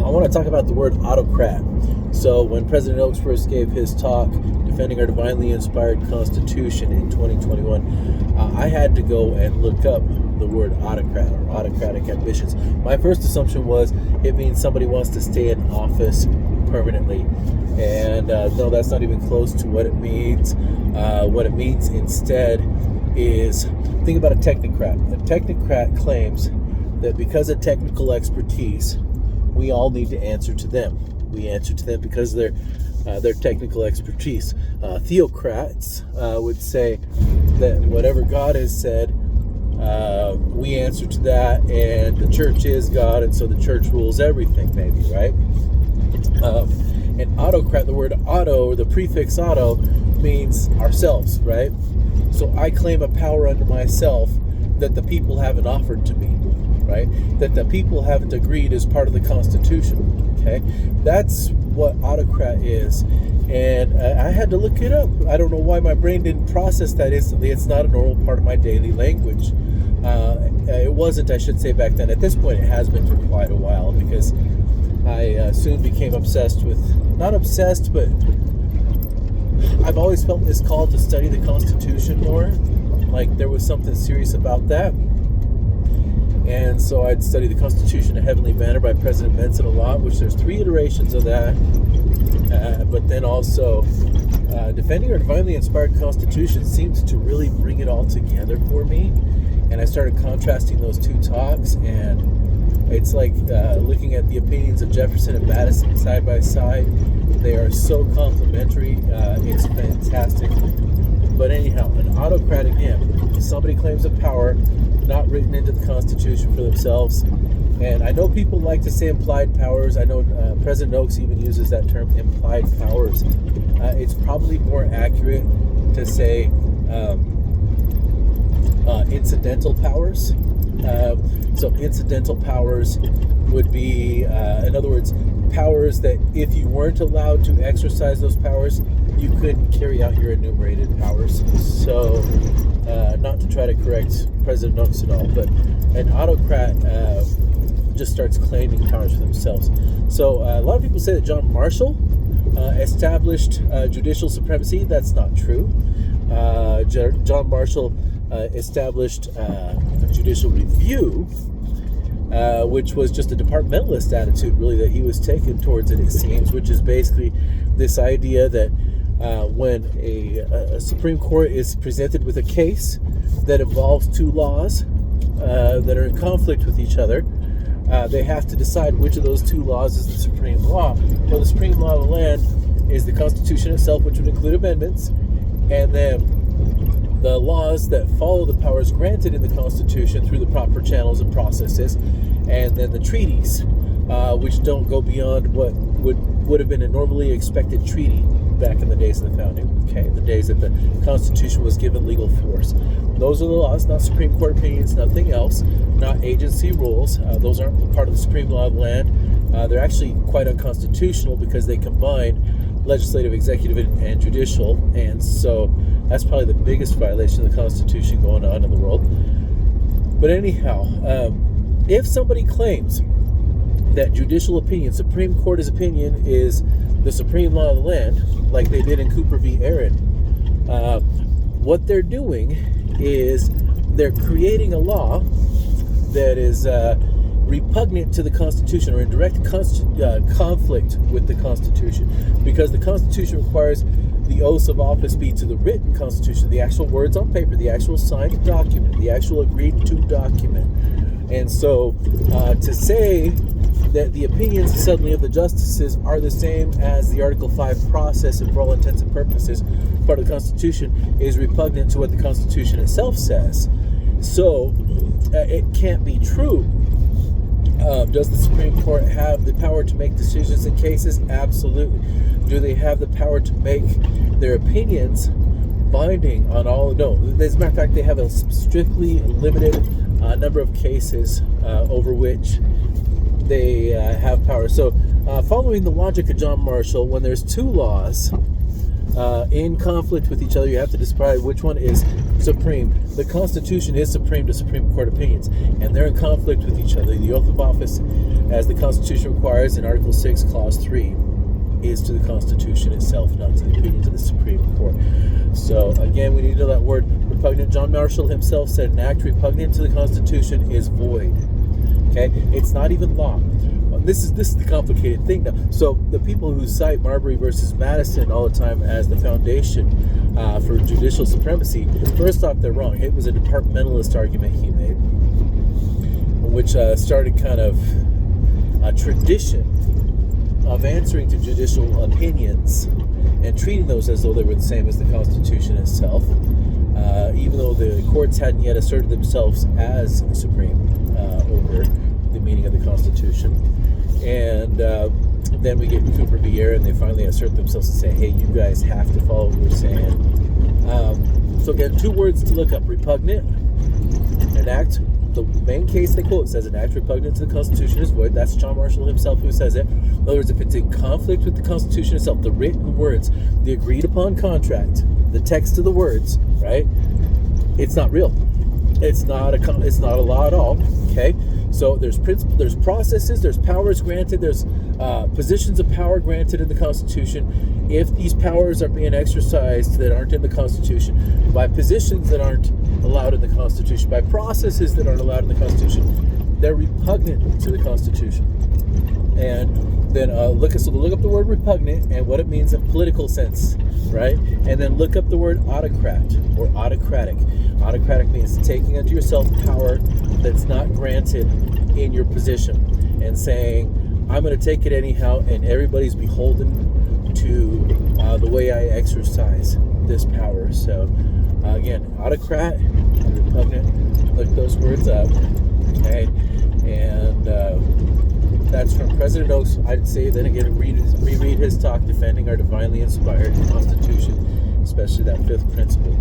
I want to talk about the word autocrat. So when President Oaks first gave his talk defending our divinely inspired Constitution in 2021, I had to go and look up the word autocrat or autocratic ambitions. My first assumption was it means somebody wants to stay in office permanently. And no, that's not even close to what it means. What it means instead is, think about a technocrat. A technocrat claims that because of technical expertise, we all need to answer to them. We answer to them because of their technical expertise. Theocrats would say that whatever God has said, we answer to that, and the church is God, and so the church rules everything, maybe, right? And autocrat, the word auto, or the prefix auto, means ourselves, right? So I claim a power unto myself that the people haven't offered to me, right? That the people haven't agreed is part of the Constitution, okay? That's what autocrat is. And I had to look it up. I don't know why my brain didn't process that instantly. It's not a normal part of my daily language. It wasn't, I should say, back then. At this point, it has been for quite a while, because I soon became obsessed with, not obsessed, but I've always felt this call to study the Constitution more. Like there was something serious about that. And so I'd study the Constitution, A Heavenly Banner by President Benson a lot, which there's 3 iterations of that. But then also defending our divinely inspired Constitution seems to really bring it all together for me. And I started contrasting those 2 talks, and it's like looking at the opinions of Jefferson and Madison side by side. They are so complementary. It's fantastic. But anyhow, an autocrat, again, somebody claims a power not written into the Constitution for themselves. And I know people like to say implied powers. I know President Oaks even uses that term, implied powers. It's probably more accurate to say incidental powers. So incidental powers would be, in other words, powers that if you weren't allowed to exercise those powers, you couldn't carry out your enumerated powers. So, not to try to correct President Oaks at all, but an autocrat just starts claiming powers for themselves. So, a lot of people say that John Marshall established judicial supremacy. That's not true. John Marshall established judicial review, which was just a departmentalist attitude, really, that he was taken towards it seems, which is basically this idea that when a Supreme Court is presented with a case that involves 2 laws that are in conflict with each other, they have to decide which of those 2 laws is the supreme law. Well, the supreme law of the land is the Constitution itself, which would include amendments, and then the laws that follow the powers granted in the Constitution through the proper channels and processes, and then the treaties, which don't go beyond what would have been a normally expected treaty back in the days of the founding, okay, the days that the Constitution was given legal force. Those are the laws, not Supreme Court opinions, nothing else, not agency rules. Those aren't part of the supreme law of the land. They're actually quite unconstitutional because they combine legislative, executive, and judicial, and so that's probably the biggest violation of the Constitution going on in the world. But anyhow, if somebody claims that judicial opinion, Supreme Court's opinion, is the supreme law of the land, like they did in Cooper v. Aaron, what they're doing is they're creating a law that is repugnant to the Constitution, or in direct conflict with the Constitution, because the Constitution requires the oaths of office be to the written Constitution, the actual words on paper, the actual signed document, the actual agreed to document. And so to say that the opinions suddenly of the justices are the same as the Article 5 process, and for all intents and purposes part of the Constitution, is repugnant to what the Constitution itself says. So it can't be true. Does the Supreme Court have the power to make decisions in cases? Absolutely. Do they have the power to make their opinions binding on all? No. As a matter of fact, they have a strictly limited number of cases over which they have power. So following the logic of John Marshall, when there's 2 laws in conflict with each other. You have to decide which one is supreme. The Constitution is supreme to Supreme Court opinions, and they're in conflict with each other. The oath of office, as the Constitution requires in Article 6, Clause 3, is to the Constitution itself, not to the opinions of the Supreme Court. So, again, we need to know that word repugnant. John Marshall himself said an act repugnant to the Constitution is void. Okay? It's not even law. This is the complicated thing now. So the people who cite Marbury versus Madison all the time as the foundation for judicial supremacy, first off, they're wrong. It was a departmentalist argument he made, which started kind of a tradition of answering to judicial opinions and treating those as though they were the same as the Constitution itself, even though the courts hadn't yet asserted themselves as supreme over the meaning of the Constitution. And then we get Cooper v. Eyre, and they finally assert themselves and say, hey, you guys have to follow what we're saying. So again, 2 words to look up: repugnant. An act, the main case they quote says an act repugnant to the Constitution is void. That's John Marshall himself who says it. In other words, if it's in conflict with the Constitution itself, the written words, the agreed upon contract, the text of the words, right? It's not real. It's not a law at all. Okay, so there's there's processes, there's powers granted, there's positions of power granted in the Constitution. If these powers are being exercised that aren't in the Constitution, by positions that aren't allowed in the Constitution, by processes that aren't allowed in the Constitution, they're repugnant to the Constitution. And then look up the word repugnant and what it means in political sense, right? And then look up the word autocrat or autocratic. Autocratic means taking unto yourself power that's not granted in your position and saying, I'm going to take it anyhow, and everybody's beholden to the way I exercise this power. So again, autocrat and repugnant, look those words up. Okay, and that's from President Oaks. I'd say then again, reread his talk defending our divinely inspired Constitution, especially that 5th principle.